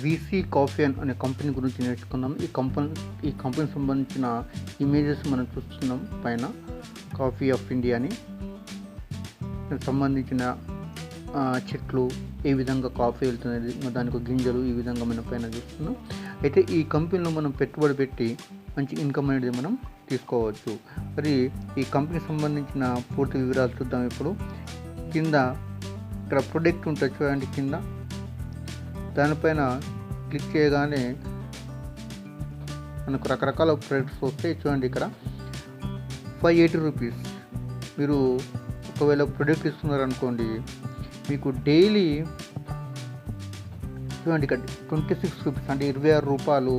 VC coffee అనే company గురించి నేర్చుకుందాం. ఈ కంపెనీకి సంబంధించిన ఇమేజెస్ మనం చూస్తున్నాం పైన. కాఫీ ఆఫ్ ఇండియా అని దానికి సంబంధించిన చెట్లు, ఏ విధంగా కాఫీ వెళ్తున్నది, దానికి గింజలు, ఈ విధంగా మనం పైన చూస్తున్నాం. అయితే ఈ కంపెనీలో మనం పెట్టుబడి పెట్టి మంచి ఇన్కమ్ అనేది మనం తీసుకోవచ్చు. మరి ఈ కంపెనీకి సంబంధించిన పూర్తి వివరాలు చూద్దాం. ఇప్పుడు కింద ఇక్కడ ప్రొడక్ట్ ఉంటుంది చూడండి, కింద దానిపైన క్లిక్ చేయగానే మనకు రకరకాల ప్రొడక్ట్స్ వస్తాయి. చూడండి, ఇక్కడ 580 రూపీస్. మీరు ఒకవేళ ప్రొడక్ట్ ఇస్తున్నారనుకోండి, మీకు డైలీ చూడండి ఇక్కడ 26 రూపీస్, అంటే 26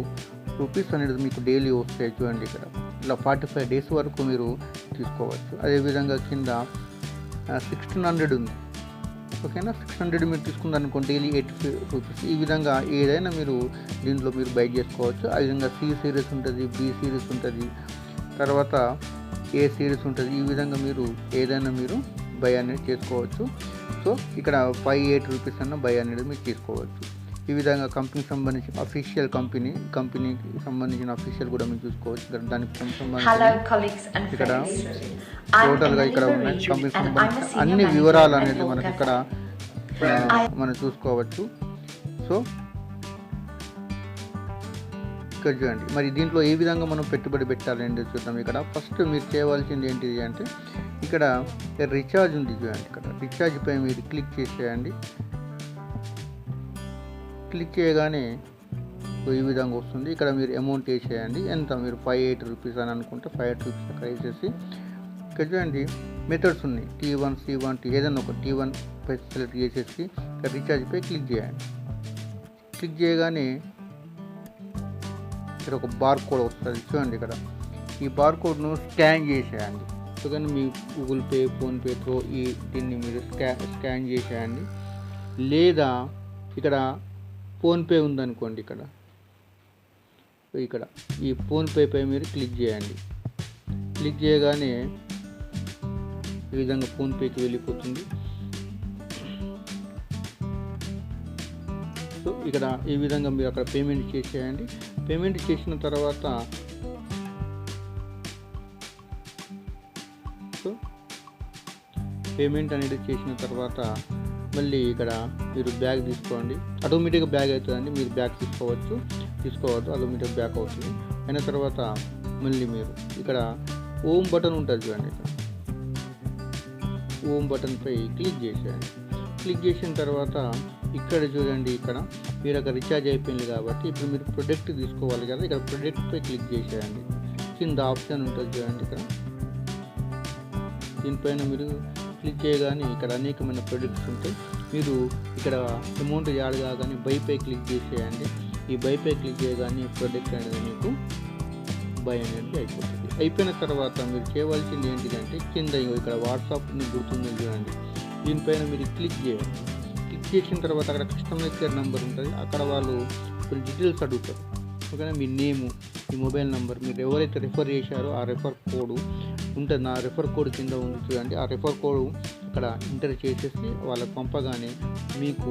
రూపీస్ అనేది మీకు డైలీ వస్తాయి. చూడండి, ఇక్కడ ఇలా 45 డేస్ వరకు మీరు తీసుకోవచ్చు. అదేవిధంగా కింద 1600 ఉంది. ఓకేనా, 600 మీరు తీసుకుందనుకోండి డైలీ 80 రూపీస్. ఈ విధంగా ఏదైనా మీరు దీంట్లో మీరు బై చేసుకోవచ్చు. ఆ విధంగా సి సిరీస్ ఉంటుంది, బి సిరీస్ ఉంటుంది, తర్వాత ఏ సిరీస్ ఉంటుంది. ఈ విధంగా మీరు ఏదైనా మీరు బై అనేది చేసుకోవచ్చు. సో ఇక్కడ 580 రూపీస్ అన్న బై అనేది మీరు తీసుకోవచ్చు. ఈ విధంగా కంపెనీకి సంబంధించిన అఫీషియల్ కంపెనీకి సంబంధించిన అఫీషియల్ కూడా మీరు చూసుకోవచ్చు. ఇక్కడ దానికి సంబంధించి ఇక్కడ టోటల్గా ఇక్కడ ఉన్నాయి కంపెనీకి సంబంధించిన అన్ని వివరాలు అనేది మనకి ఇక్కడ మనం చూసుకోవచ్చు. సో ఇక్కడ చూడండి, మరి దీంట్లో ఏ విధంగా మనం పెట్టుబడి పెట్టాలండి చూద్దాం. ఇక్కడ ఫస్ట్ మీరు చేయవలసింది ఏంటిది అంటే, ఇక్కడ రీఛార్జ్ ఉంది చూడండి. ఇక్కడ రీఛార్జ్ పై మీరు క్లిక్ చేసేయండి. క్లిక్ చేయగానే ఈ విధంగా వస్తుంది. ఇక్కడ మీరు అమౌంట్ వేసేయండి. ఎంత మీరు 580 రూపీస్ అని అనుకుంటే 580 రూపీస్ అక్కడ వేసేసి, ఇక్కడ చూడండి మెథడ్స్ ఉన్నాయి, T1, C1, ఏదైనా ఒక T1 పై సెలెక్ట్ చేసేసి ఇక్కడ రీఛార్జ్ పై క్లిక్ చేయండి. క్లిక్ చేయగానే ఇక్కడ ఒక బార్ కోడ్ వస్తుంది చూడండి. ఇక్కడ ఈ బార్ కోడ్ను స్కాన్ చేసేయండి. అందుకని మీ గూగుల్ పే, ఫోన్పేతో దీన్ని మీరు స్కాన్ చేసేయండి. లేదా ఇక్కడ ఫోన్పే ఉందనుకోండి, ఇక్కడ ఈ ఫోన్పే పై మీరు క్లిక్ చేయండి. క్లిక్ చేయగానే ఈ విధంగా ఫోన్పేకి వెళ్ళిపోతుంది. సో ఇక్కడ ఈ విధంగా మీరు అక్కడ పేమెంట్ చేసేయండి. పేమెంట్ చేసిన తర్వాత పేమెంట్ అనేది చేసిన తర్వాత మళ్ళీ ఇక్కడ మీరు బ్యాగ్ తీసుకోండి. ఆటోమేటిక్గా బ్యాగ్ అవుతుందండి. మీరు బ్యాగ్ తీసుకోవద్దు, ఆటోమేటిక్ బ్యాగ్ అవుతుంది. అయిన తర్వాత మళ్ళీ మీరు ఇక్కడ హోమ్ బటన్ ఉంటుంది చూడండి. ఇక్కడ హోమ్ బటన్పై క్లిక్ చేసేయండి. క్లిక్ చేసిన తర్వాత ఇక్కడ చూడండి, ఇక్కడ మీరు అక్కడ రీఛార్జ్ అయిపోయింది కాబట్టి ఇప్పుడు మీరు ప్రొడక్ట్ తీసుకోవాలి కదా. ఇక్కడ ప్రొడక్ట్పై క్లిక్ చేసేయండి. కింద ఆప్షన్ ఉంటుంది చూడండి. ఇక్కడ దీనిపైన మీరు క్లిక్ చేయగానే ఇక్కడ అనేకమైన ప్రొడక్ట్స్ ఉంటాయి. మీరు ఇక్కడ అమౌంట్ యాడ్ కాగానే బైపై క్లిక్ చేసేయండి. ఈ బైపై క్లిక్ చేయగానే ప్రొడక్ట్ అనేది మీకు బై అనేది అయిపోతుంది. అయిపోయిన తర్వాత మీరు చేయవలసింది ఏంటిదంటే, కింద ఇక్కడ వాట్సాప్ని గుర్తుంది చూడండి, దీనిపైన మీరు క్లిక్ చేయండి. క్లిక్ చేసిన తర్వాత అక్కడ కస్టమర్ కేర్ నెంబర్ ఉంటుంది. అక్కడ వాళ్ళు కొన్ని డీటెయిల్స్ అడుగుతారు. ఓకేనా, మీ నేము, మీ మొబైల్ నెంబర్, మీరు ఎవరైతే రెఫర్ చేశారో ఆ రెఫర్ కోడ్ ఉంటుంది. నా రెఫర్ కోడ్ కింద ఉంది చూడండి. ఆ రెఫర్ కోడ్ ఇక్కడ ఎంటర్ చేసేసి వాళ్ళకి పంపగానే మీకు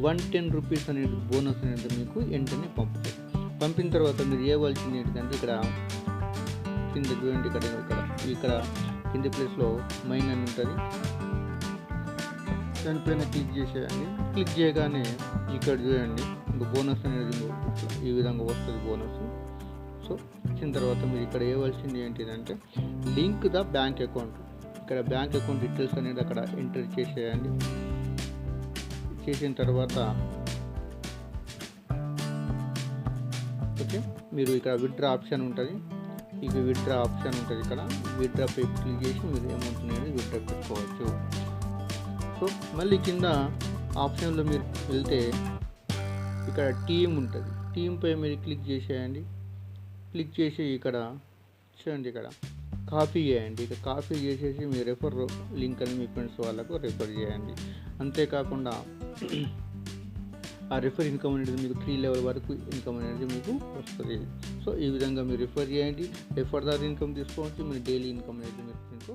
110 రూపీస్ అనేది బోనస్ అనేది మీకు వెంటనే పంపుతారు. పంపిన తర్వాత మీరు చేయవలసింది ఏంటంటే, ఇక్కడ కింద చూడండి, ఇక్కడ కింద ప్లేస్లో మైన్ అని ఉంటుంది. దానిపైన క్లిక్ చేసేయండి. క్లిక్ చేయగానే ఇక్కడ చూడండి బోనస్ అనేది ఈ విధంగా వస్తుంది బోనస్. సో వచ్చిన తర్వాత మీరు ఇక్కడ వేయవలసింది ఏంటిదంటే, లింక్ ద బ్యాంక్ అకౌంట్. ఇక్కడ బ్యాంక్ అకౌంట్ డీటెయిల్స్ అనేది అక్కడ ఎంటర్ చేసేయండి. చేసిన తర్వాత ఓకే, మీరు ఇక్కడ విత్డ్రా ఆప్షన్ ఉంటుంది. విత్డ్రా ఆప్షన్ ఉంటుంది. ఇక్కడ విత్డ్రా పై క్లిక్ చేసి మీరు అమౌంట్ అనేది విత్డ్రా పెట్టుకోవచ్చు. సో మళ్ళీ కింద ఆప్షన్లో మీరు వెళ్తే ఇక్కడ టీమ్ ఉంటుంది. టీమ్ పై మీరు క్లిక్ చేసేయండి. క్లిక్ చేసి ఇక్కడ చూడండి, ఇక్కడ కాపీ చేయండి. ఇక్కడ కాపీ చేసేసి మీ రెఫర్ లింక్ అని మీ ఫ్రెండ్స్ వాళ్ళకు రెఫర్ చేయండి. అంతేకాకుండా ఆ రెఫర్ ఇన్కమ్ అనేది మీకు 3 లెవెల్ వరకు ఇన్కమ్ అనేది మీకు వస్తుంది. సో ఈ విధంగా మీరు రెఫర్ చేయండి. ఫర్దర్ ఇన్కమ్ తీసుకోవచ్చు. మీరు డైలీ ఇన్కమ్ అనేది మీరు